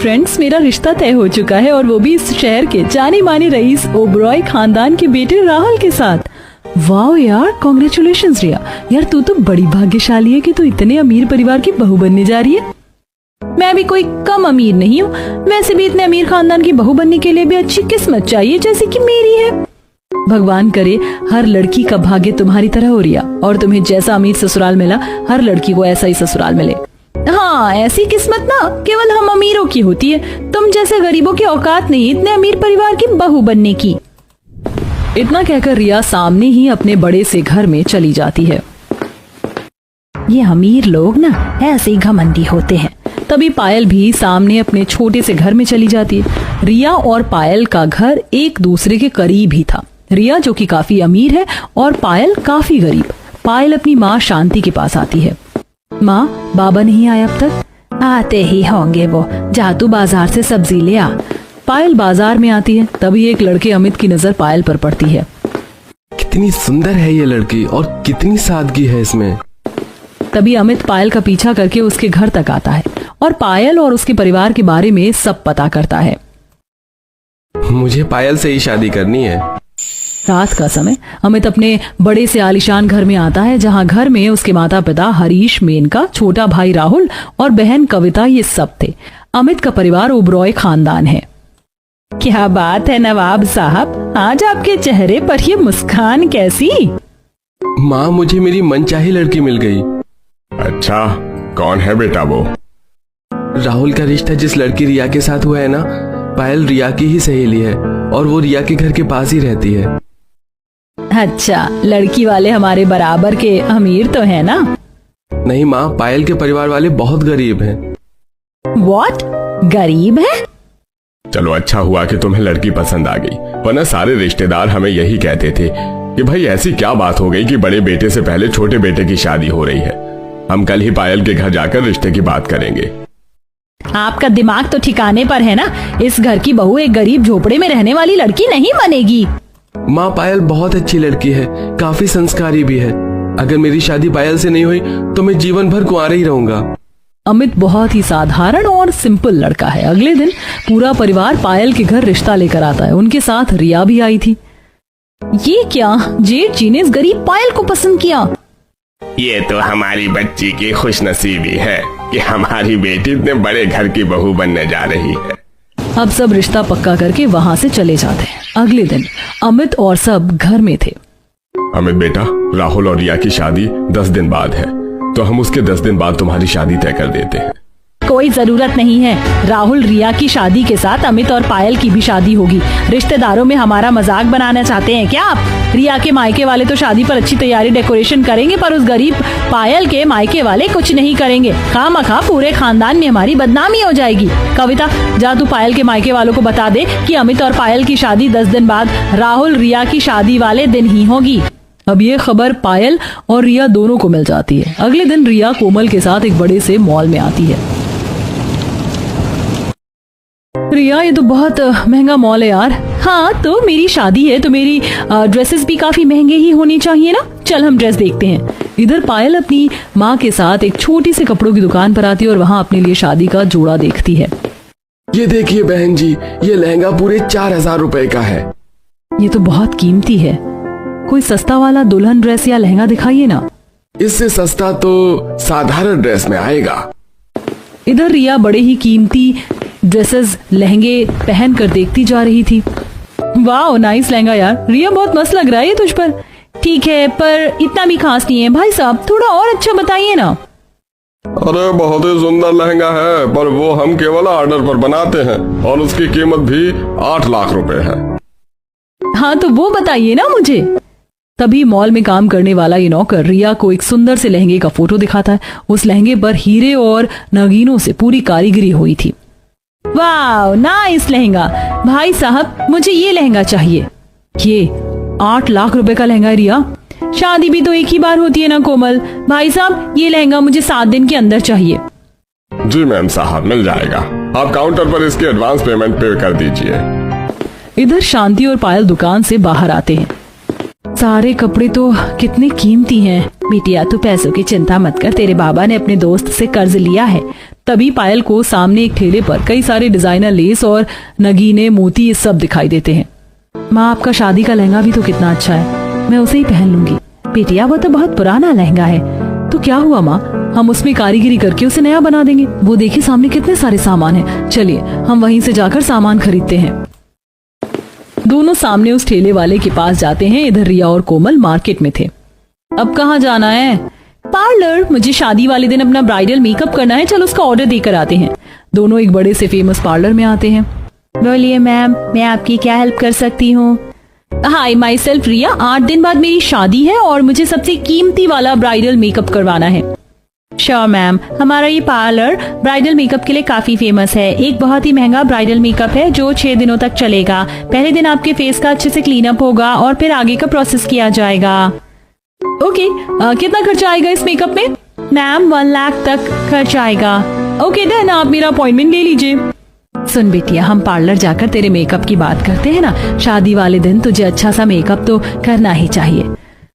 Friends, मेरा रिश्ता तय हो चुका है और वो भी इस शहर के जाने माने रईस ओबरॉय खानदान के बेटे राहुल के साथ। वाह यार, कॉन्ग्रेचुलेशंस रिया। यार तू तो बड़ी भाग्यशाली है कि तू इतने अमीर परिवार की बहू बनने जा रही है। मैं भी कोई कम अमीर नहीं हूँ। वैसे भी इतने अमीर खानदान की बहू बनने के लिए भी अच्छी किस्मत चाहिए, जैसे कि मेरी है। भगवान करे हर लड़की का भाग्य तुम्हारी तरह हो रिया, और तुम्हें जैसा अमीर ससुराल मिला हर लड़की को ऐसा ही ससुराल मिले। हाँ, ऐसी किस्मत ना केवल हम अमीरों की होती है। तुम जैसे गरीबों की औकात नहीं इतने अमीर परिवार की बहू बनने की। इतना कहकर रिया सामने ही अपने बड़े से घर में चली जाती है। ये अमीर लोग ना ऐसे ही घमंडी होते हैं। तभी पायल भी सामने अपने छोटे से घर में चली जाती है। रिया और पायल का घर एक दूसरे के करीब ही था। रिया जो कि काफी अमीर है और पायल काफी गरीब। पायल अपनी माँ शांति के पास आती है। माँ, बाबा नहीं आए अब तक? आते ही होंगे वो, जा तू बाजार से सब्जी ले आ। पायल बाजार में आती है। तभी एक लड़के अमित की नजर पायल पर पड़ती है। कितनी सुंदर है ये लड़की और कितनी सादगी है इसमें। तभी अमित पायल का पीछा करके उसके घर तक आता है और पायल और उसके परिवार के बारे में सब पता करता है। मुझे पायल से ही शादी करनी है। रात का समय अमित अपने बड़े से आलीशान घर में आता है, जहां घर में उसके माता पिता हरीश, मेनका, छोटा भाई राहुल और बहन कविता ये सब थे। अमित का परिवार ओबरॉय खानदान है। क्या बात है नवाब साहब, आज आपके चेहरे पर ये मुस्कान कैसी? माँ, मुझे मेरी मनचाही लड़की मिल गई। अच्छा, कौन है बेटा वो? राहुल का रिश्ता जिस लड़की रिया के साथ हुआ है ना, पायल रिया की ही सहेली है और वो रिया के घर के पास ही रहती है। अच्छा, लड़की वाले हमारे बराबर के अमीर तो है ना? नहीं माँ, पायल के परिवार वाले बहुत गरीब हैं। What? गरीब है? चलो अच्छा हुआ कि तुम्हें लड़की पसंद आ गई, वरना सारे रिश्तेदार हमें यही कहते थे कि भाई ऐसी क्या बात हो गई कि बड़े बेटे से पहले छोटे बेटे की शादी हो रही है। हम कल ही पायल के घर जाकर रिश्ते की बात करेंगे। आपका दिमाग तो ठिकाने पर है ना? इस घर की बहू एक गरीब झोपड़े में रहने वाली लड़की नहीं बनेगी। माँ, पायल बहुत अच्छी लड़की है, काफी संस्कारी भी है। अगर मेरी शादी पायल से नहीं हुई तो मैं जीवन भर कुंवारा ही रहूंगा। अमित बहुत ही साधारण और सिंपल लड़का है। अगले दिन पूरा परिवार पायल के घर रिश्ता लेकर आता है। उनके साथ रिया भी आई थी। ये क्या, जेठ जी ने इस गरीब पायल को पसंद किया? ये तो हमारी बच्ची की खुशनसीबी है कि हमारी बेटी इतने बड़े घर की बहू बनने जा रही है। अब सब रिश्ता पक्का करके वहाँ से चले जाते हैं। अगले दिन अमित और सब घर में थे। अमित बेटा, राहुल और रिया की शादी 10 दिन बाद है, तो हम उसके 10 दिन बाद तुम्हारी शादी तय कर देते हैं। कोई जरूरत नहीं है। राहुल रिया की शादी के साथ अमित और पायल की भी शादी होगी। रिश्तेदारों में हमारा मजाक बनाना चाहते हैं क्या आप? रिया के मायके वाले तो शादी पर अच्छी तैयारी डेकोरेशन करेंगे, पर उस गरीब पायल के मायके वाले कुछ नहीं करेंगे। खामखा पूरे खानदान में हमारी बदनामी हो जाएगी। कविता, जा तू पायल के मायके वालों को बता दे कि अमित और पायल की शादी 10 दिन बाद राहुल रिया की शादी वाले दिन ही होगी। अब ये खबर पायल और रिया दोनों को मिल जाती है। अगले दिन रिया कोमल के साथ एक बड़े से मॉल में आती है। रिया, ये तो बहुत महंगा मॉल है यार। हाँ, तो मेरी शादी है तो मेरी ड्रेसेस भी काफी महंगे ही होनी चाहिए ना। चल हम ड्रेस देखते हैं। इधर पायल अपनी माँ के साथ एक छोटी सी कपड़ों की दुकान पर आती है और वहाँ अपने लिए शादी का जोड़ा देखती है। ये देखिए बहन जी, ये लहंगा पूरे 4000 रुपए का है। ये तो बहुत कीमती है। कोई सस्ता वाला दुल्हन ड्रेस या लहंगा दिखाइए ना। इससे सस्ता तो साधारण ड्रेस में आएगा। इधर रिया बड़े ही कीमती ड्रेसेस लहंगे पहन कर देखती जा रही थी। वाह, नाइस लहंगा यार। रिया, बहुत मस्त लग रहा है ये तुझ पर। ठीक है, पर इतना भी खास नहीं है। भाई साहब, थोड़ा और अच्छा बताइए ना। अरे बहुत ही सुंदर लहंगा है, पर वो हम केवल ऑर्डर पर बनाते हैं और उसकी कीमत भी 8 लाख रुपए है। हाँ, तो वो बताइए ना मुझे। तभी मॉल में काम करने वाला ये नौकर रिया को एक सुंदर से लहंगे का फोटो दिखाता है। उस लहंगे पर हीरे और नगीनों से पूरी कारीगरी हुई थी। वाह, नाइस लहंगा। भाई साहब, मुझे ये लहंगा चाहिए। ये 8 लाख रुपए का लहंगा है रिया। शादी भी तो एक ही बार होती है ना कोमल। भाई साहब, ये लहंगा मुझे 7 दिन के अंदर चाहिए। जी मैम साहब, मिल जाएगा। आप काउंटर पर इसकी एडवांस पेमेंट पे कर दीजिए। इधर शांति और पायल दुकान से बाहर आते हैं। सारे कपड़े तो कितने कीमती हैं। बिटिया, तू पैसों की चिंता मत कर। तेरे बाबा ने अपने दोस्त से कर्ज लिया है, तभी पायल को सामने एक ठेले पर कई सारे डिजाइनर लेस और नगीने मोती ये सब दिखाई देते हैं। माँ, आपका शादी का लहंगा भी तो कितना अच्छा है, मैं उसे ही पहन लूंगी। बेटिया, वो तो बहुत पुराना लहंगा है। तो क्या हुआ माँ, हम उसमें कारीगरी करके उसे नया बना देंगे। वो देखिए सामने कितने सारे सामान हैं। चलिए हम वहीं से जाकर सामान खरीदते हैं। दोनों सामने उस ठेले वाले के पास जाते हैं। इधर रिया और कोमल मार्केट में थे। अब कहाँ जाना है? पार्लर। मुझे शादी वाले दिन अपना ब्राइडल मेकअप करना है, चलो उसका ऑर्डर देकर आते हैं। दोनों एक बड़े से फेमस पार्लर में आते हैं। बोलिए मैम, मैं आपकी क्या हेल्प कर सकती हूँ? हाय, माई सेल्फ रिया। 8 दिन बाद मेरी शादी है और मुझे सबसे कीमती वाला ब्राइडल मेकअप करवाना है। श्योर मैम, हमारा ये पार्लर ब्राइडल मेकअप के लिए काफी फेमस है। एक बहुत ही महंगा ब्राइडल मेकअप है जो 6 दिनों तक चलेगा। पहले दिन आपके फेस का अच्छे से क्लीन अप होगा और फिर आगे का प्रोसेस किया जाएगा। ओके, कितना खर्चा आएगा इस मेकअप में? मैम 1 लाख तक खर्च आएगा। ओके देन, आप मेरा अपॉइंटमेंट ले लीजिए। सुन बेटिया, हम पार्लर जाकर तेरे मेकअप की बात करते हैं ना। शादी वाले दिन तुझे अच्छा सा मेकअप तो करना ही चाहिए।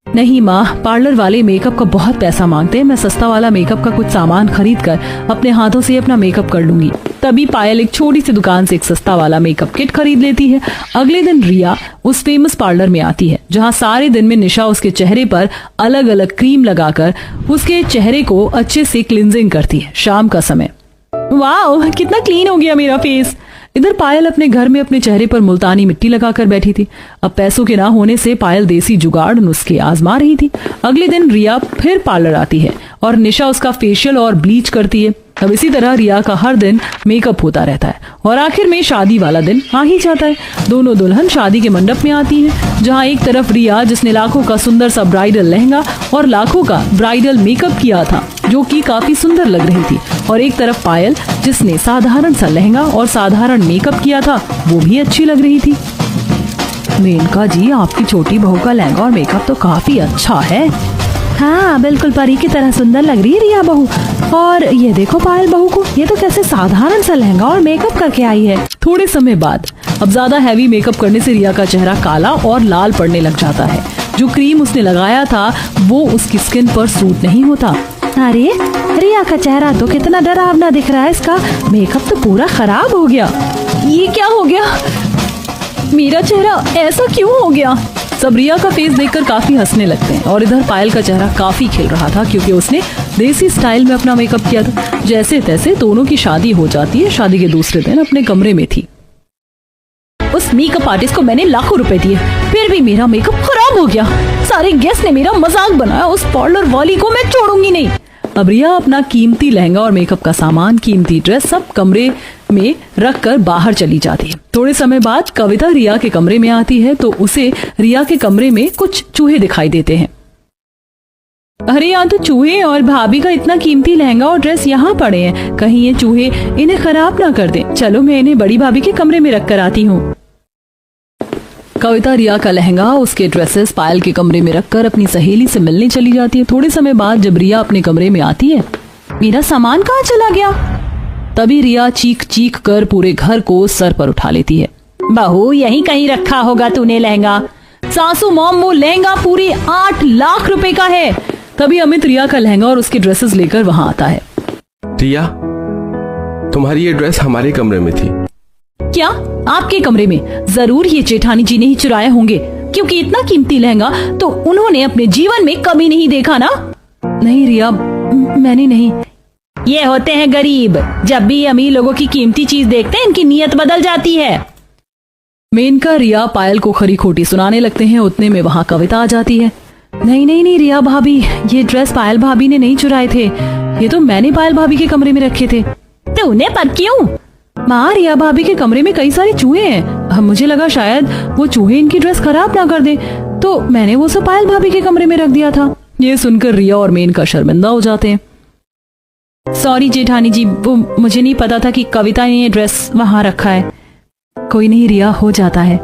नहीं माँ, पार्लर वाले मेकअप का बहुत पैसा मांगते हैं। मैं सस्ता वाला मेकअप का कुछ सामान खरीद कर अपने हाथों से अपना मेकअप कर लूंगी। तभी पायल एक छोटी सी दुकान से एक सस्ता वाला मेकअप किट खरीद लेती है। अगले दिन रिया उस फेमस पार्लर में आती है जहाँ सारे दिन में निशा उसके चेहरे पर अलग अलग क्रीम लगाकर उसके चेहरे को अच्छे से क्लिंजिंग करती है। शाम का समय। वाह, कितना क्लीन हो गया मेरा फेस। इधर पायल अपने घर में अपने चेहरे पर मुल्तानी मिट्टी लगाकर बैठी थी। अब पैसों के ना होने से पायल देसी जुगाड़ नुस्खे आजमा रही थी। अगले दिन रिया फिर पार्लर आती है और निशा उसका फेशियल और ब्लीच करती है। अब इसी तरह रिया का हर दिन मेकअप होता रहता है और आखिर में शादी वाला दिन आ ही जाता है। दोनों दुल्हन शादी के मंडप में आती हैं, जहां एक तरफ रिया जिसने लाखों का सुंदर सा ब्राइडल लहंगा और लाखों का ब्राइडल मेकअप किया था जो कि काफी सुंदर लग रही थी, और एक तरफ पायल जिसने साधारण सा लहंगा और साधारण मेकअप किया था, वो भी अच्छी लग रही थी। मेनका जी, आपकी छोटी बहू का लहंगा और मेकअप तो काफी अच्छा है। हाँ, बिल्कुल परी की तरह सुंदर लग रही है रिया बहू। और ये देखो पायल बहू को, ये तो कैसे साधारण सा लहंगा और मेकअप करके आई है। थोड़े समय बाद अब ज्यादा हैवी मेकअप करने से रिया का चेहरा काला और लाल पड़ने लग जाता है। जो क्रीम उसने लगाया था वो उसकी स्किन पर सूट नहीं होता। अरे रिया का चेहरा तो कितना डरावना दिख रहा है। इसका मेकअप तो पूरा खराब हो गया। ये क्या हो गया? मेरा चेहरा ऐसा क्यों हो गया? सब रिया का फेस देखकर काफी हंसने लगते हैं और इधर पायल का चेहरा काफी खिल रहा था क्योंकि उसने देसी स्टाइल में अपना मेकअप किया था। जैसे तैसे दोनों की शादी हो जाती है। शादी के दूसरे दिन अपने कमरे में थी। उस मेकअप आर्टिस्ट को मैंने लाखों रुपए दिए, फिर भी मेरा मेकअप खराब हो गया। सारे गेस्ट ने मेरा मजाक बनाया। उस पार्लर वाली को मैं छोड़ूंगी नहीं। अब रिया अपना कीमती लहंगा और मेकअप का सामान, कीमती ड्रेस सब कमरे में रखकर बाहर चली जाती है। थोड़े समय बाद कविता रिया के कमरे में आती है तो उसे रिया के कमरे में कुछ चूहे दिखाई देते हैं। अरे यहाँ तो चूहे और भाभी का इतना कीमती लहंगा और ड्रेस यहाँ पड़े हैं, कहीं ये चूहे इन्हें खराब ना कर दें। चलो मैं इन्हें बड़ी भाभी के कमरे में रख कर आती हूँ। कविता रिया का लहंगा, उसके ड्रेसेस पायल के कमरे में रखकर अपनी सहेली से मिलने चली जाती है। थोड़े समय बाद जब रिया अपने कमरे में आती है, मेरा सामान कहाँ चला गया? तभी रिया चीख चीख कर पूरे घर को सर पर उठा लेती है। बहू, यहीं कहीं रखा होगा तूने लहंगा। सासू मॉम, वो लहंगा पूरे 8 लाख रुपए का है। तभी अमित रिया का लहंगा और उसके ड्रेसेस लेकर वहां आता है। रिया, तुम्हारी ये ड्रेस हमारे कमरे में थी। क्या आपके कमरे में? जरूर ये जेठानी जी ने ही चुराए होंगे, क्योंकि इतना कीमती लहंगा तो उन्होंने अपने जीवन में कभी नहीं देखा ना। नहीं रिया, मैंने नहीं। ये होते हैं गरीब, जब भी अमीर लोगों की कीमती चीज देखते हैं इनकी नीयत बदल जाती है। मेनका रिया पायल को खरी खोटी सुनाने लगते हैं। उतने में वहाँ कविता आ जाती है। नहीं नहीं नहीं रिया भाभी, ये ड्रेस पायल भाभी ने नहीं चुराए थे, ये तो मैंने पायल भाभी के कमरे में रखे थे। तो उन्हें पर क्यों? माँ, रिया भाभी के कमरे में कई सारे चूहे हैं। मुझे लगा शायद वो चूहे इनकी ड्रेस खराब ना कर दे, तो मैंने वो सब पायल भाभी के कमरे में रख दिया था। ये सुनकर रिया और मेनका शर्मिंदा हो जाते हैं। सॉरी जेठानी जी, वो मुझे नहीं पता था कि कविता ने ये ड्रेस वहाँ रखा है। कोई नहीं रिया, हो जाता है।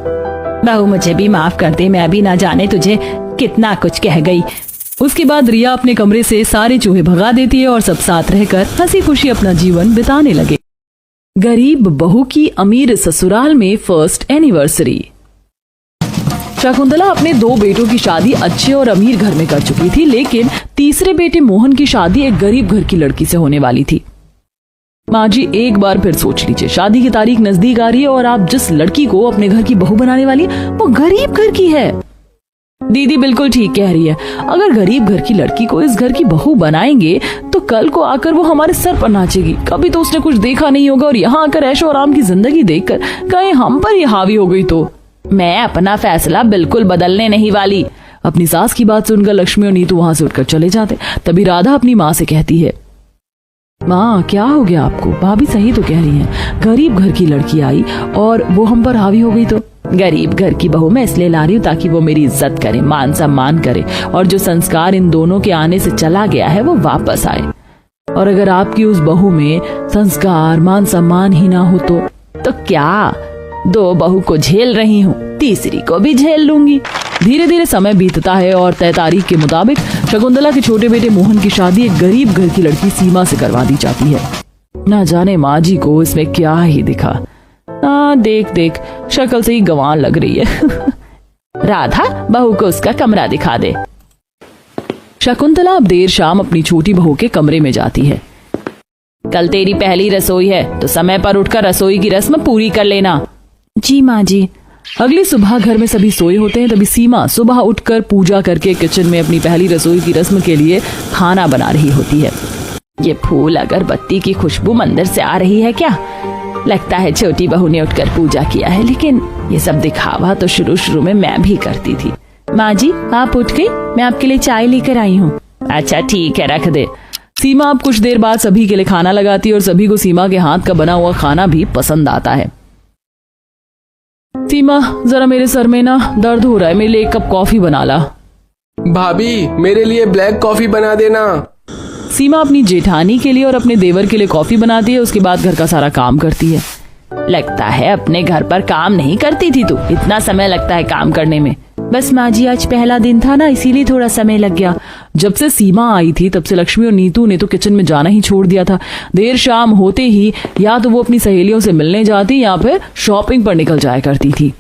बहू, मुझे भी माफ कर दे, मैं भी ना जाने तुझे कितना कुछ कह गई। उसके बाद रिया अपने कमरे से सारे चूहे भगा देती है और सब साथ रहकर हंसी खुशी अपना जीवन बिताने लगे। गरीब बहू की अमीर ससुराल में फर्स्ट एनिवर्सरी। शकुंतला अपने 2 बेटों की शादी अच्छे और अमीर घर में कर चुकी थी, लेकिन तीसरे बेटे मोहन की शादी एक गरीब घर की लड़की से होने वाली थी। माँ जी एक बार फिर सोच लीजिए, शादी की तारीख नजदीक आ रही है और आप जिस लड़की को अपने घर की बहू बनाने वाली है वो गरीब घर की है। दीदी बिल्कुल ठीक कह रही है, अगर गरीब घर की लड़की को इस घर की बहू बनाएंगे तो कल को आकर वो हमारे सर पर नाचेगी। कभी तो उसने कुछ देखा नहीं होगा और यहाँ आकर ऐशो आराम की जिंदगी देखकर कहीं हम पर ही हावी हो गई तो। मैं अपना फैसला बिल्कुल बदलने नहीं वाली। अपनी सास की बात सुनकर लक्ष्मी और नीतू वहां से उठकर चले जाते। तभी राधा अपनी माँ से कहती है, माँ क्या हो गया आपको? भाभी सही तो कह रही हैं, गरीब घर की लड़की आई और वो हम पर हावी हो गई तो। गरीब घर की बहू मैं इसलिए ला रही हूँ ताकि वो मेरी इज्जत करे, मान सम्मान करे और जो संस्कार इन दोनों के आने से चला गया है वो वापस आए। और अगर आपकी उस बहू में संस्कार मान सम्मान ही ना हो तो क्या, 2 बहू को झेल रही हूँ, तीसरी को भी झेल लूंगी। धीरे धीरे समय बीतता है और तय तारीख के मुताबिक शकुंतला के छोटे बेटे मोहन की शादी एक गरीब घर की लड़की सीमा से करवा दी जाती है। ना जाने माँ जी को इसमें क्या ही दिखा। देख देख शक्ल से ही गंवार लग रही है। राधा बहू को उसका कमरा दिखा दे। शकुंतला अब देर शाम अपनी छोटी बहू के कमरे में जाती है। कल तेरी पहली रसोई है तो समय पर उठकर रसोई की रस्म पूरी कर लेना। जी माँ जी। अगली सुबह घर में सभी सोए होते हैं, तभी सीमा सुबह उठकर पूजा करके किचन में अपनी पहली रसोई की रस्म के लिए खाना बना रही होती है। ये फूल अगरबत्ती की खुशबू मंदिर से आ रही है क्या? लगता है छोटी बहू ने उठकर पूजा किया है, लेकिन ये सब दिखावा तो शुरू में मैं भी करती थी। माँ जी आप उठ गई, मैं आपके लिए चाय लेकर आई हूँ। अच्छा ठीक है रख दे। सीमा अब कुछ देर बाद सभी के लिए खाना लगाती है और सभी को सीमा के हाथ का बना हुआ खाना भी पसंद आता है। सीमा जरा मेरे सर में ना दर्द हो रहा है, मेरे लिए 1 कप कॉफी बना ला। भाभी मेरे लिए ब्लैक कॉफी बना देना। सीमा अपनी जेठानी के लिए और अपने देवर के लिए कॉफी बनाती है, उसके बाद घर का सारा काम करती है। लगता है अपने घर पर काम नहीं करती थी तू, इतना समय लगता है काम करने में। बस माँ जी आज पहला दिन था ना, इसीलिए थोड़ा समय लग गया। जब से सीमा आई थी तब से लक्ष्मी और नीतू ने तो किचन में जाना ही छोड़ दिया था। देर शाम होते ही या तो वो अपनी सहेलियों से मिलने जाती या फिर शॉपिंग पर निकल जाया करती थी।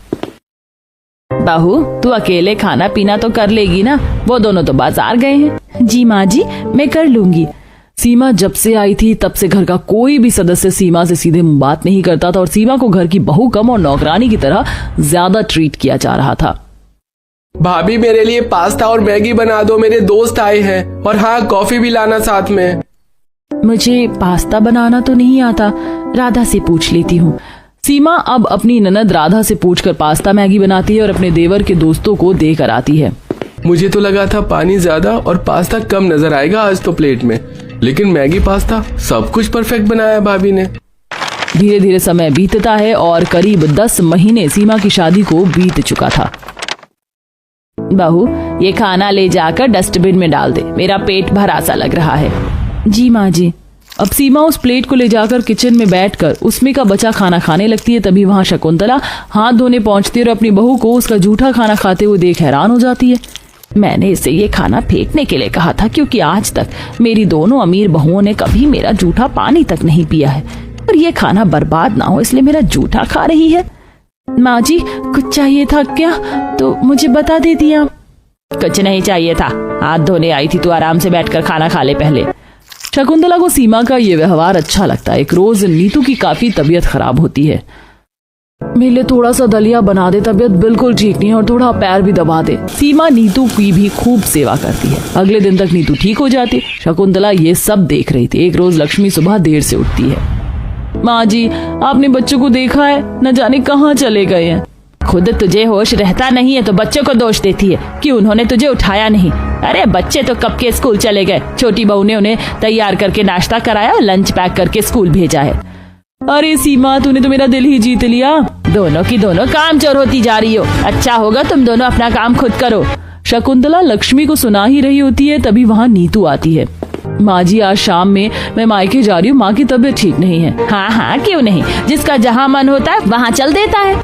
बहू तू अकेले खाना पीना तो कर लेगी ना, वो दोनों तो बाजार गए हैं। जी माँ जी मैं कर लूंगी। सीमा जब से आई थी तब से घर का कोई भी सदस्य सीमा से सीधे बात नहीं करता था और सीमा को घर की बहू कम और नौकरानी की तरह ज्यादा ट्रीट किया जा रहा था। भाभी मेरे लिए पास्ता और मैगी बना दो, मेरे दोस्त आए हैं, और हाँ कॉफी भी लाना साथ में। मुझे पास्ता बनाना तो नहीं आता, राधा से पूछ लेती हूँ। सीमा अब अपनी ननद राधा से पूछकर पास्ता मैगी बनाती है और अपने देवर के दोस्तों को देकर आती है। मुझे तो लगा था पानी ज्यादा और पास्ता कम नजर आएगा आज तो प्लेट में, लेकिन मैगी पास्ता सब कुछ परफेक्ट बनाया भाभी ने। धीरे धीरे समय बीतता है और करीब 10 महीने सीमा की शादी को बीत चुका था। बहू ये खाना ले जाकर डस्टबिन में डाल दे, मेरा पेट भरा सा लग रहा है। जी माँ जी। अब सीमा उस प्लेट को ले जाकर किचन में बैठकर उसमें का बचा खाना खाने लगती है। तभी वहां शकुंतला हाथ धोने पहुंचती है और अपनी बहू को उसका जूठा खाना खाते हुए देख हैरान हो जाती है। मैंने इसे ये खाना फेंकने के लिए कहा था, क्योंकि आज तक मेरी दोनों अमीर बहुओं ने कभी मेरा जूठा पानी तक नहीं पिया है, और ये खाना बर्बाद ना हो इसलिए मेरा जूठा खा रही है। माँ जी कुछ चाहिए था क्या तो मुझे बता देती आप। कुछ नहीं चाहिए था, हाथ धोने आई थी, तू आराम से बैठकर खाना खा ले पहले। शकुंतला को सीमा का ये व्यवहार अच्छा लगता है। एक रोज नीतू की काफी तबीयत खराब होती है। मेरे लिए थोड़ा सा दलिया बना दे, तबीयत बिल्कुल ठीक नहीं है, और थोड़ा पैर भी दबा दे। सीमा नीतू की भी खूब सेवा करती है। अगले दिन तक नीतू ठीक हो जाती। शकुंतला ये सब देख रही थी। एक रोज लक्ष्मी सुबह देर से उठती है। माँ जी आपने बच्चों को देखा है, न जाने कहाँ चले गए हैं। खुद तुझे होश रहता नहीं है तो बच्चों को दोष देती है कि उन्होंने तुझे उठाया नहीं। अरे बच्चे तो कब के स्कूल चले गए, छोटी बहू ने उन्हें तैयार करके नाश्ता कराया और लंच पैक करके स्कूल भेजा है। अरे सीमा तूने तो मेरा दिल ही जीत लिया। दोनों की दोनों काम चोर होती जा रही हो, अच्छा होगा तुम दोनों अपना काम खुद करो। शकुंतला लक्ष्मी को सुना ही रही होती है, तभी वहाँ नीतू आती है। माँ जी आज शाम में मैं मायके जा रही हूँ, माँ की तबीयत ठीक नहीं है। हाँ हाँ क्यों नहीं, जिसका जहाँ मन होता है वहाँ चल देता है।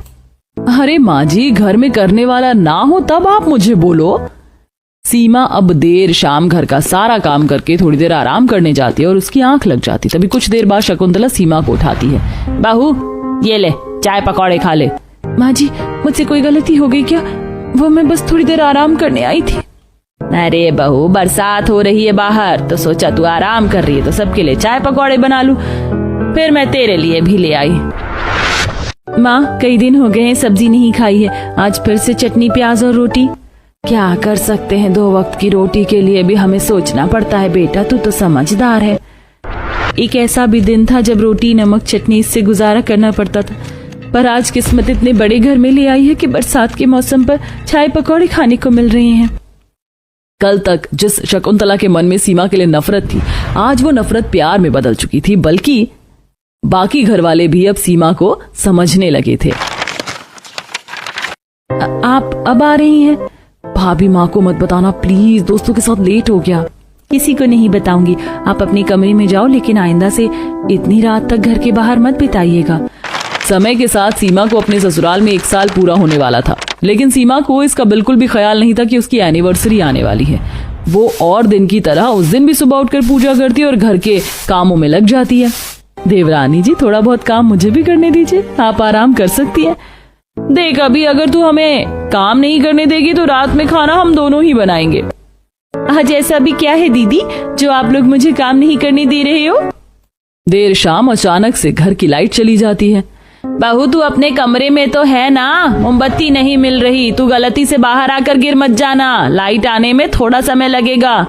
अरे माँ जी घर में करने वाला ना हो तब आप मुझे बोलो। सीमा अब देर शाम घर का सारा काम करके थोड़ी देर आराम करने जाती है और उसकी आंख लग जाती। तभी कुछ देर बाद शकुंतला सीमा को उठाती है। बहू ये ले चाय पकौड़े खा ले। माँ जी मुझसे कोई गलती हो गई क्या, वो मैं बस थोड़ी देर आराम करने आई थी। अरे बहू बरसात हो रही है बाहर तो सोचा तू आराम कर रही है तो सबके लिए चाय पकौड़े बना लूं। फिर मैं तेरे लिए भी ले आई। माँ, कई दिन हो गए हैं सब्जी नहीं खाई है, आज फिर से चटनी प्याज और रोटी। क्या कर सकते हैं, 2 वक्त की रोटी के लिए भी हमें सोचना पड़ता है बेटा, तू तो समझदार है। एक ऐसा भी दिन था जब रोटी नमक चटनी इससे गुजारा करना पड़ता था, पर आज किस्मत इतने बड़े घर में ले आई है कि बरसात के मौसम पर चाय पकौड़े खाने को मिल रहे हैं। कल तक जिस शकुंतला के मन में सीमा के लिए नफरत थी, आज वो नफरत प्यार में बदल चुकी थी, बल्कि बाकी घर वाले भी अब सीमा को समझने लगे थे। आप अब आ रही हैं? भाभी, माँ को मत बताना प्लीज, दोस्तों के साथ लेट हो गया। किसी को नहीं बताऊंगी, आप अपने कमरे में जाओ, लेकिन आइंदा से इतनी रात तक घर के बाहर मत बिताइएगा। समय के साथ सीमा को अपने ससुराल में 1 साल पूरा होने वाला था, लेकिन सीमा को इसका बिल्कुल भी ख्याल नहीं था कि उसकी एनिवर्सरी आने वाली है। वो और दिन की तरह उस दिन भी सुबह उठकर पूजा करती है और घर के कामों में लग जाती है। देवरानी जी, थोड़ा बहुत काम मुझे भी करने दीजिए, आप आराम कर सकती हैं। देख अभी, अगर तू हमें काम नहीं करने देगी तो रात में खाना हम दोनों ही बनाएंगे। आज ऐसा भी क्या है दीदी जो आप लोग मुझे काम नहीं करने दे रहे हो? देर शाम अचानक से घर की लाइट चली जाती है। बहू, तू अपने कमरे में तो है ना, मोमबत्ती नहीं मिल रही, तू गलती से बाहर आकर गिर मत जाना, लाइट आने में थोड़ा समय लगेगा।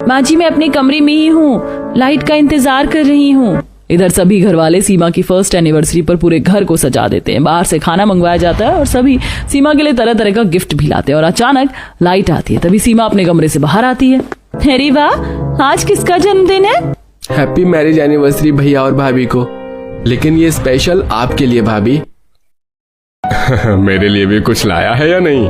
माँ जी, मैं अपने कमरे में ही हूँ, लाइट का इंतजार कर रही हूँ। इधर सभी घर वाले सीमा की फर्स्ट एनिवर्सरी पर पूरे घर को सजा देते हैं, बाहर से खाना मंगवाया जाता है और सभी सीमा के लिए तरह तरह का गिफ्ट भी लाते हैं। और अचानक लाइट आती है, तभी सीमा अपने कमरे से बाहर आती है। अरे वाह, आज किसका जन्मदिन है? हैप्पी मैरिज एनिवर्सरी भैया और भाभी को, लेकिन ये स्पेशल आपके लिए भाभी। मेरे लिए भी कुछ लाया है या नहीं?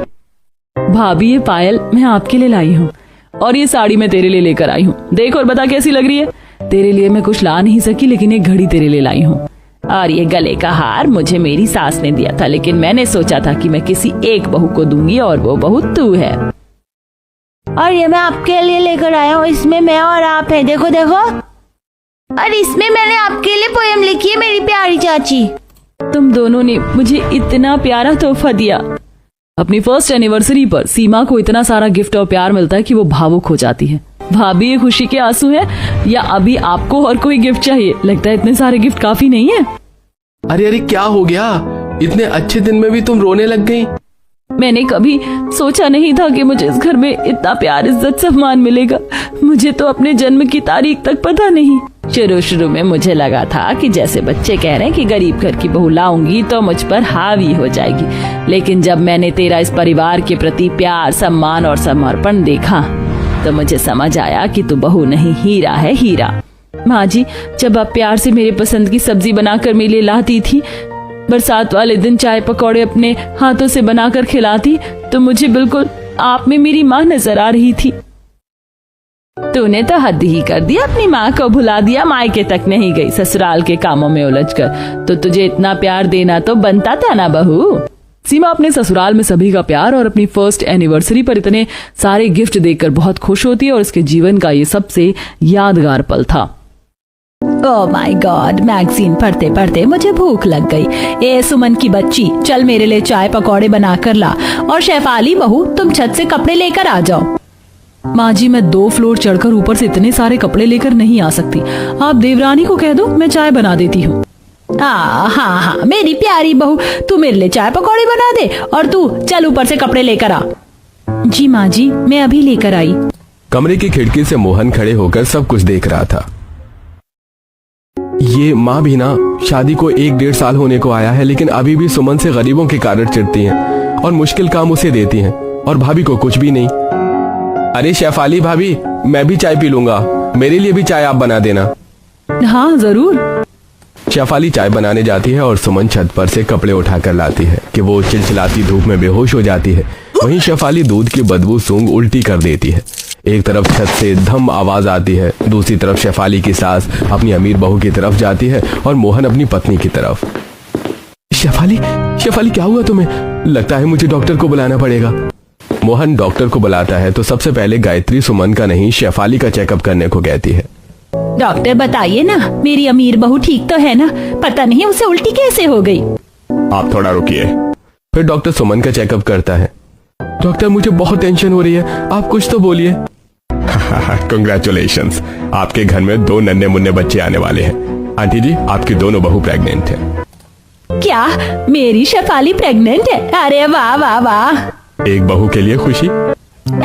भाभी, ये पायल मैं आपके लिए लाई हूँ और ये साड़ी मैं तेरे लिए लेकर आई हूँ, देख और बता कैसी लग रही है। तेरे लिए मैं कुछ ला नहीं सकी, लेकिन एक घड़ी तेरे लिए लाई हूँ। और ये गले का हार मुझे मेरी सास ने दिया था, लेकिन मैंने सोचा था कि मैं किसी एक बहू को दूंगी और वो बहू तू है। और ये मैं आपके लिए लेकर आया हूँ, इसमें मैं और आप है, देखो देखो। और इसमें मैंने आपके लिए पोयम लिखी है, मेरी प्यारी चाची। तुम दोनों ने मुझे इतना प्यारा तोहफा दिया। अपनी फर्स्ट एनिवर्सरी पर सीमा को इतना सारा गिफ्ट और प्यार मिलता है कि वो भावुक हो जाती है। भाभी, ये खुशी के आंसू हैं या अभी आपको और कोई गिफ्ट चाहिए? लगता है इतने सारे गिफ्ट काफी नहीं है। अरे अरे, क्या हो गया? इतने अच्छे दिन में भी तुम रोने लग गई? मैंने कभी सोचा नहीं था कि मुझे इस घर में इतना प्यार इज्जत सम्मान मिलेगा। मुझे तो अपने जन्म की तारीख तक पता नहीं। शुरू में मुझे लगा था कि जैसे बच्चे कह रहे हैं कि गरीब घर की बहू लाऊंगी तो मुझ पर हावी हो जाएगी, लेकिन जब मैंने तेरा इस परिवार के प्रति प्यार, सम्मान और समर्पण देखा तो मुझे समझ आया कि तू बहू नहीं, हीरा है, हीरा। माँ जी, जब आप प्यार से मेरे पसंद की सब्जी बनाकर मेरे लिए लाती थी, बरसात वाले दिन चाय पकौड़े अपने हाथों से बनाकर खिलाती, तो मुझे बिल्कुल आप में मेरी माँ नजर आ रही थी। तूने तो हद ही कर दिया, अपनी माँ को भुला दिया, मायके तक नहीं गई, ससुराल के कामों में उलझकर। तो तुझे इतना प्यार देना तो बनता था ना बहू। सीमा अपने ससुराल में सभी का प्यार और अपनी फर्स्ट एनिवर्सरी पर इतने सारे गिफ्ट देखकर बहुत खुश होती है और उसके जीवन का ये सबसे यादगार पल था। ओह माय गॉड, मैगजीन पढ़ते पढ़ते मुझे भूख लग गई। ए सुमन की बच्ची, चल मेरे लिए चाय पकौड़े बना कर ला, और शेफाली बहू, तुम छत से कपड़े लेकर आ जाओ। माँ जी, मैं 2 फ्लोर चढ़कर ऊपर से इतने सारे कपड़े लेकर नहीं आ सकती, आप देवरानी को कह दो, मैं चाय बना देती हूँ। हाँ, मेरी प्यारी बहू, तू मेरे लिए चाय पकौड़े बना दे और तू चल ऊपर से कपड़े लेकर आ। जी माँ जी, मैं अभी लेकर आई। कमरे की खिड़की से मोहन खड़े होकर सब कुछ देख रहा था। ये माँ भी ना, शादी को 1-1.5 साल होने को आया है, लेकिन अभी भी सुमन से गरीबों के कारण चिढ़ती हैं और मुश्किल काम उसे देती हैं, और भाभी को कुछ भी नहीं। अरे शेफाली भाभी, मैं भी चाय पी लूंगा, मेरे लिए भी चाय आप बना देना। हाँ जरूर। शेफाली चाय बनाने जाती है और सुमन छत पर से कपड़े उठाकर लाती है कि वो चिलचिलाती धूप में बेहोश हो जाती है। वहीं शेफाली दूध की बदबू सूंघ उल्टी कर देती है। एक तरफ छत से धम आवाज आती है, दूसरी तरफ शेफाली की सास अपनी अमीर बहू की तरफ जाती है और मोहन अपनी पत्नी की तरफ। शेफाली, शेफाली क्या हुआ तुम्हें? लगता है मुझे डॉक्टर को बुलाना पड़ेगा। मोहन डॉक्टर को बुलाता है तो सबसे पहले गायत्री सुमन का नहीं, शेफाली का चेकअप करने को कहती है। डॉक्टर बताइए ना, मेरी अमीर बहू ठीक तो है ना? पता नहीं उसे उल्टी कैसे हो गई। आप थोड़ा रुकिए। फिर डॉक्टर सुमन का चेकअप करता है। डॉक्टर, मुझे बहुत टेंशन हो रही है, आप कुछ तो बोलिए। कंग्रेचुलेशंस, आपके घर में 2 नन्हे मुन्ने बच्चे आने वाले हैं। आंटी जी, आपकी दोनों बहू प्रेग्नेंट है। क्या मेरी शेफाली प्रेग्नेंट है? अरे वाह वाह वाह। एक बहू के लिए खुशी।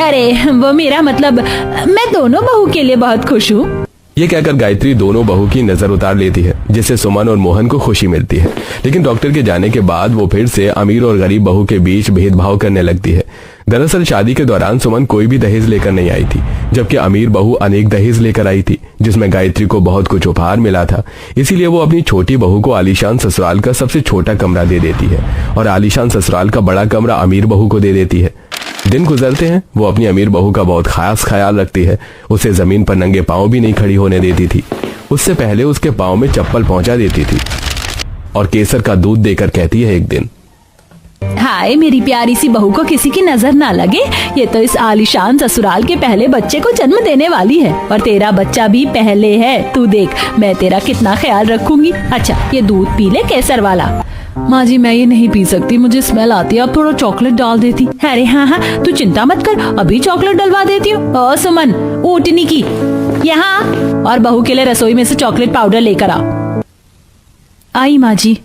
अरे वो मेरा मतलब, मैं दोनों बहू के लिए बहुत खुश हूँ। ये कहकर गायत्री दोनों बहू की नजर उतार लेती है, जिससे सुमन और मोहन को खुशी मिलती है। लेकिन डॉक्टर के जाने के बाद वो फिर से अमीर और गरीब बहू के बीच भेदभाव करने लगती है। दरअसल शादी के दौरान सुमन कोई भी दहेज लेकर नहीं आई थी, जबकि अमीर बहू अनेक दहेज लेकर आई थी, जिसमें गायत्री को बहुत कुछ उपहार मिला था। इसीलिए वो अपनी छोटी बहू को आलीशान ससुराल का सबसे छोटा कमरा दे देती है और आलीशान ससुराल का बड़ा कमरा अमीर बहू को दे देती है। दिन गुजरते हैं, वो अपनी अमीर बहू का बहुत खास ख्याल रखती है। उसे जमीन पर नंगे पांव भी नहीं खड़ी होने देती थी। उससे पहले उसके पांव में चप्पल पहुंचा देती थी और केसर का दूध देकर कहती है एक दिन, हाय मेरी प्यारी सी बहू को किसी की नजर ना लगे, ये तो इस आलीशान ससुराल के पहले बच्चे को जन्म देने वाली है और तेरा बच्चा भी पहले है। तू देख मैं तेरा कितना ख्याल रखूंगी। अच्छा ये दूध पी ले केसर वाला। माँ जी मैं ये नहीं पी सकती, मुझे स्मेल आती है, अब थोड़ा चॉकलेट डाल देती। अरे हाँ हाँ तू चिंता मत कर, अभी चॉकलेट डलवा देती हूँ। ओ सुमन ऊँटनी की यहाँ, और बहू के लिए रसोई में से चॉकलेट पाउडर लेकर आ। आई माँ जी।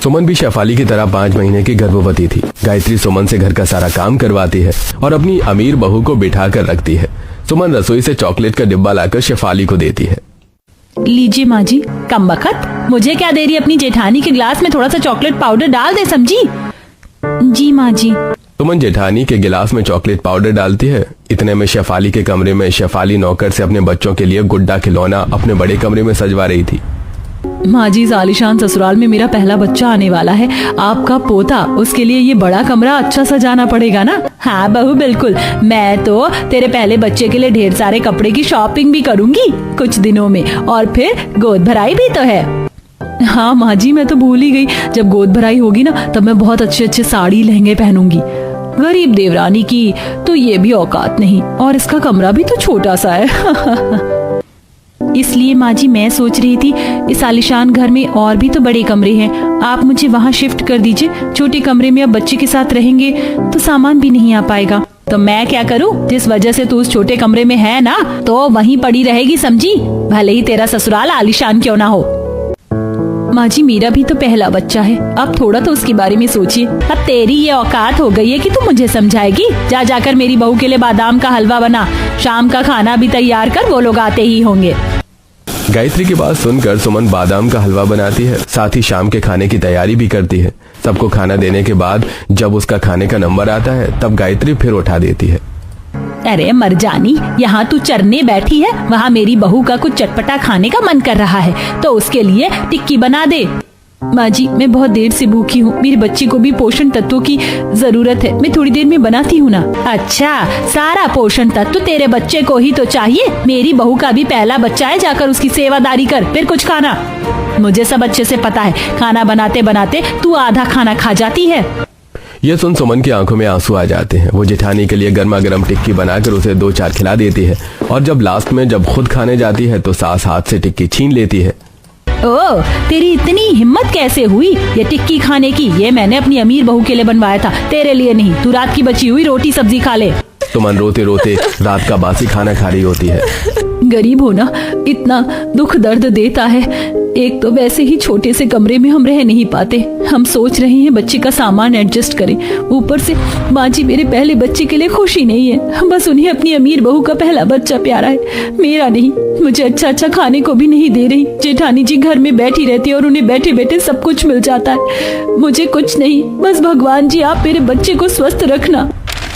सुमन भी शेफाली की तरह 5 महीने की गर्भवती थी। गायत्री सुमन से घर का सारा काम करवाती है और अपनी अमीर बहू को बिठा कर रखती है। सुमन रसोई से चॉकलेट का डिब्बा लाकर शेफाली को देती है। लीजिए माँ जी। कम बखत, मुझे क्या दे रही, अपनी जेठानी के ग्लास में थोड़ा सा चॉकलेट पाउडर डाल दे, समझी? जी माँ जी। सुमन जेठानी के गिलास में चॉकलेट पाउडर डालती है। इतने में शेफाली के कमरे में शेफाली नौकर से अपने बच्चों के लिए गुड्डा खिलौना अपने बड़े कमरे में सजवा रही थी। माँ जी आलीशान ससुराल में मेरा पहला बच्चा आने वाला है, आपका पोता, उसके लिए ये बड़ा कमरा अच्छा सजाना पड़ेगा ना? हाँ बहू बिल्कुल, मैं तो तेरे पहले बच्चे के लिए ढेर सारे कपड़े की शॉपिंग भी करूंगी कुछ दिनों में, और फिर गोद भराई भी तो है। हाँ माँ जी मैं तो भूल ही गई, जब गोद भराई होगी ना तब मैं बहुत अच्छे अच्छे साड़ी लहंगे पहनूंगी। गरीब देवरानी की तो ये भी औकात नहीं, और इसका कमरा भी तो छोटा सा है। इसलिए माँ जी मैं सोच रही थी इस आलीशान घर में और भी तो बड़े कमरे हैं, आप मुझे वहाँ शिफ्ट कर दीजिए। छोटे कमरे में अब बच्चे के साथ रहेंगे तो सामान भी नहीं आ पाएगा। तो मैं क्या करूँ, जिस वजह से तू उस छोटे कमरे में है ना तो वहीं पड़ी रहेगी, समझी? भले ही तेरा ससुराल आलीशान क्यों ना हो। माँ जी मेरा भी तो पहला बच्चा है, अब थोड़ा तो उसके बारे में सोचिए। अब तेरी ये औकात हो गई है कि तू मुझे समझाएगी? जा जाकर मेरी बहू के लिए बादाम का हलवा बना, शाम का खाना भी तैयार कर, वो लोग आते ही होंगे। गायत्री की बात सुनकर सुमन बादाम का हलवा बनाती है, साथ ही शाम के खाने की तैयारी भी करती है। सबको खाना देने के बाद जब उसका खाने का नंबर आता है तब गायत्री फिर उठा देती है। अरे मरजानी, यहाँ तू चरने बैठी है, वहाँ मेरी बहू का कुछ चटपटा खाने का मन कर रहा है तो उसके लिए टिक्की बना दे। माँ जी मैं बहुत देर से भूखी हूँ, मेरे बच्चे को भी पोषण तत्वों की जरूरत है, मैं थोड़ी देर में बनाती हूँ ना। अच्छा सारा पोषण तत्व तेरे बच्चे को ही तो चाहिए? मेरी बहू का भी पहला बच्चा है, जाकर उसकी सेवादारी कर फिर कुछ खाना। मुझे सब अच्छे से पता है, खाना बनाते बनाते तू आधा खाना खा जाती है। यह सुन सुमन की आंखों में आंसू आ जाते हैं। वो जेठानी के लिए गर्मा गर्म टिक्की बनाकर उसे 2-4 खिला देती है और जब लास्ट में जब खुद खाने जाती है तो सास हाथ से टिक्की छीन लेती है। ओ तेरी इतनी हिम्मत कैसे हुई ये टिक्की खाने की? ये मैंने अपनी अमीर बहू के लिए बनवाया था, तेरे लिए नहीं। तू रात की बची हुई रोटी सब्जी खा ले। सुमन रोते रोते रात का बासी खाना खा रही होती है। गरीब होना इतना दुख दर्द देता है। एक तो वैसे ही छोटे से कमरे में हम रह नहीं पाते, हम सोच रहे हैं बच्चे का सामान एडजस्ट करें, ऊपर से माँ जी मेरे पहले बच्चे के लिए खुशी नहीं है, बस उन्हें अपनी अमीर बहू का पहला बच्चा प्यारा है, मेरा नहीं। मुझे अच्छा अच्छा खाने को भी नहीं दे रही। जेठानी जी घर में बैठी रहती है और उन्हें बैठे बैठे सब कुछ मिल जाता है, मुझे कुछ नहीं। बस भगवान जी आप मेरे बच्चे को स्वस्थ रखना।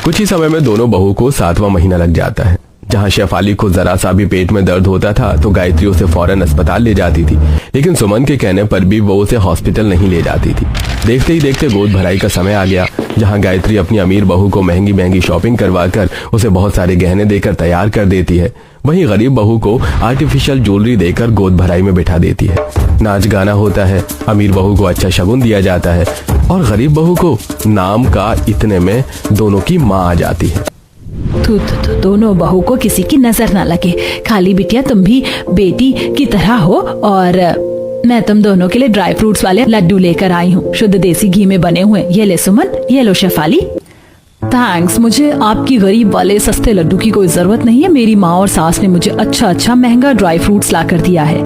कुछ ही समय में दोनों बहू को 7वां महीना लग जाता है। जहां शेफाली को जरा सा भी पेट में दर्द होता था तो गायत्री उसे फौरन अस्पताल ले जाती थी, लेकिन सुमन के कहने पर भी वो उसे हॉस्पिटल नहीं ले जाती थी। देखते ही देखते गोद भराई का समय आ गया, जहां गायत्री अपनी अमीर बहू को महंगी महंगी शॉपिंग करवाकर उसे बहुत सारे गहने देकर तैयार कर देती है। वहीं गरीब बहू को आर्टिफिशियल ज्वेलरी देकर गोद भराई में बिठा देती है। नाच गाना होता है, अमीर बहू को अच्छा शगुन दिया जाता है और गरीब बहू को नाम का इतने में दोनों की माँ आ जाती है। दोनों बहू को किसी की नजर ना लगे, खाली बिटिया तुम भी बेटी की तरह हो। और मैं तुम दोनों के लिए ड्राई फ्रूट्स वाले लड्डू लेकर आई हूँ, शुद्ध देसी घी में बने हुए। ये ले सुमन, ये लो शेफाली। थैंक्स, मुझे आपकी गरीब वाले सस्ते लड्डू की कोई जरूरत नहीं है। मेरी माँ और सास ने मुझे अच्छा अच्छा महंगा ड्राई फ्रूट्स ला कर दिया है।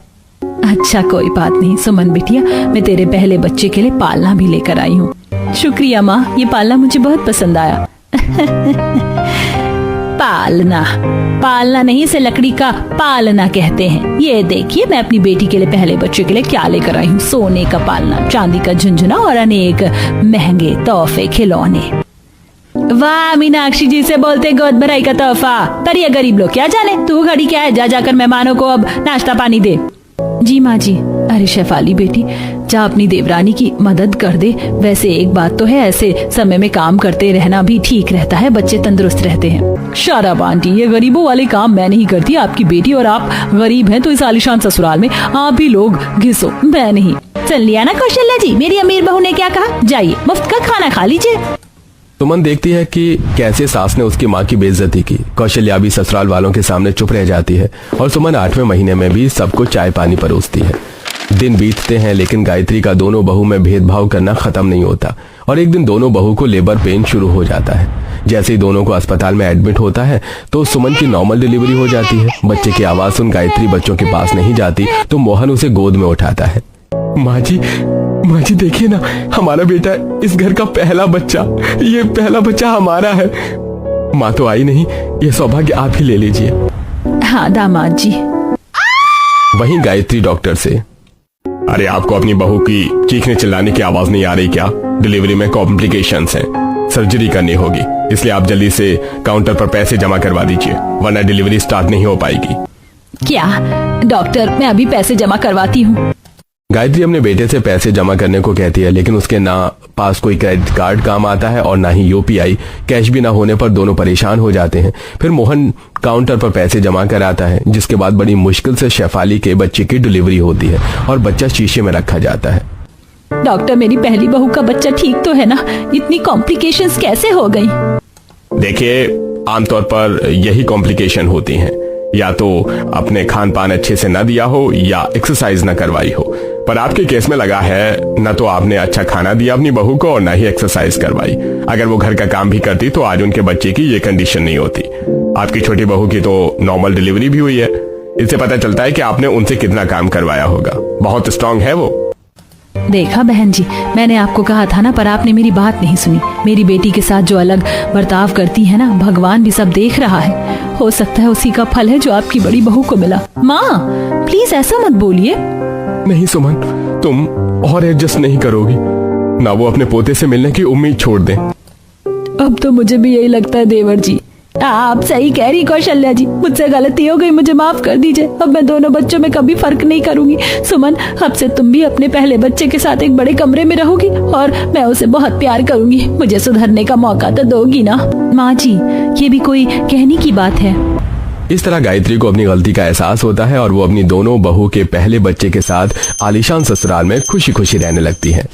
अच्छा कोई बात नहीं सुमन बिटिया, मैं तेरे पहले बच्चे के लिए पालना भी लेकर आई हूँ। शुक्रिया माँ, ये पालना मुझे बहुत पसंद आया। पालना नहीं, इसे लकड़ी का पालना कहते हैं। ये देखिए मैं अपनी बेटी के लिए पहले बच्चे के लिए क्या लेकर आई हूँ। सोने का पालना, चांदी का झुंझुना और अनेक महंगे तोहफे खिलौने। वाह, मीनाक्षी जी से बोलते गोद भराई का तोहफा। पर ये गरीब लोग क्या जाने, तू खड़ी क्या है, जा जाकर मेहमानों को अब नाश्ता पानी दे। जी माँ जी। अरे शेफाली बेटी, जा अपनी देवरानी की मदद कर दे। वैसे एक बात तो है, ऐसे समय में काम करते रहना भी ठीक रहता है, बच्चे तंदुरुस्त रहते हैं। शराब आंटी, ये गरीबों वाले काम मैं नहीं करती। आपकी बेटी और आप गरीब हैं तो इस आलीशान ससुराल में आप भी लोग घिसो, मैं नहीं। सुन लिया ना कौशल्या जी, मेरी अमीर बहू ने क्या कहा। जाइए मुफ्त का खाना खा लीजिए। सुमन देखती है कि कैसे सास ने उसकी माँ की बेइज्जती की। कौशल्या भी ससुराल वालों के सामने चुप रह जाती है और सुमन 8वें महीने में भी सबको चाय पानी परोसती है। दिन बीतते हैं लेकिन गायत्री का दोनों बहू में भेदभाव करना खत्म नहीं होता और एक दिन दोनों बहू को लेबर पेन शुरू हो जाता है। जैसे ही दोनों को अस्पताल में एडमिट होता है तो सुमन की नॉर्मल डिलीवरी हो जाती है। बच्चे की आवाज सुन गायत्री बच्चों के पास नहीं जाती तो मोहन उसे गोद में उठाता है। माँ जी देखिए ना, हमारा बेटा इस घर का पहला बच्चा, ये पहला बच्चा हमारा है। माँ तो आई नहीं, ये सौभाग्य आप ही ले लीजिए। हाँ दामाद जी। वहीं गायत्री डॉक्टर से, अरे आपको अपनी बहू की चीखने चिल्लाने की आवाज नहीं आ रही क्या? डिलीवरी में कॉम्प्लिकेशंस हैं, सर्जरी करनी होगी, इसलिए आप जल्दी से काउंटर पर पैसे जमा करवा दीजिए, वरना डिलीवरी स्टार्ट नहीं हो पाएगी। क्या डॉक्टर, मैं अभी पैसे जमा करवाती हूँ। गायत्री अपने बेटे से पैसे जमा करने को कहती है लेकिन उसके ना पास कोई क्रेडिट कार्ड काम आता है और ना ही यूपीआई। कैश भी ना होने पर दोनों परेशान हो जाते हैं। फिर मोहन काउंटर पर पैसे जमा कराता है, जिसके बाद बड़ी मुश्किल से शेफाली के बच्चे की डिलीवरी होती है और बच्चा शीशे में रखा जाता है। डॉक्टर, मेरी पहली बहू का बच्चा ठीक तो है ना? इतनी कॉम्प्लिकेशंस कैसे हो गई? देखिए, आमतौर पर यही कॉम्प्लिकेशन होती हैं, या तो अपने खान पान अच्छे से न दिया हो या एक्सरसाइज न करवाई हो। पर आपके केस में लगा है न तो आपने अच्छा खाना दिया अपनी बहू को और न ही एक्सरसाइज करवाई। अगर वो घर का काम भी करती तो आज उनके बच्चे की ये कंडीशन नहीं होती। आपकी छोटी बहू की तो नॉर्मल डिलीवरी भी हुई है। इससे पता चलता है कि आपने उनसे कितना काम करवाया होगा। बहुत स्ट्रांग है वो। देखा बहन जी, मैंने आपको कहा था ना, पर आपने मेरी बात नहीं सुनी। मेरी बेटी के साथ जो अलग बर्ताव करती है ना, भगवान भी सब देख रहा है। हो सकता है उसी का फल है जो आपकी बड़ी बहू को मिला। माँ प्लीज ऐसा मत बोलिए। नहीं सुमन, तुम और एडजस्ट नहीं करोगी ना, वो अपने पोते से मिलने की उम्मीद छोड़ दें। अब तो मुझे भी यही लगता है देवर जी। आप सही कह रही कौशल्या जी, मुझसे गलती हो गई, मुझे माफ कर दीजिए। अब मैं दोनों बच्चों में कभी फर्क नहीं करूंगी। सुमन, अब से तुम भी अपने पहले बच्चे के साथ एक बड़े कमरे में रहोगी और मैं उसे बहुत प्यार करूंगी। मुझे सुधरने का मौका तो दोगी ना? माँ जी, ये भी कोई कहने की बात है? इस तरह गायत्री को अपनी गलती का एहसास होता है और वो अपनी दोनों बहू के पहले बच्चे के साथ आलीशान ससुराल में खुशी खुशी रहने लगती है।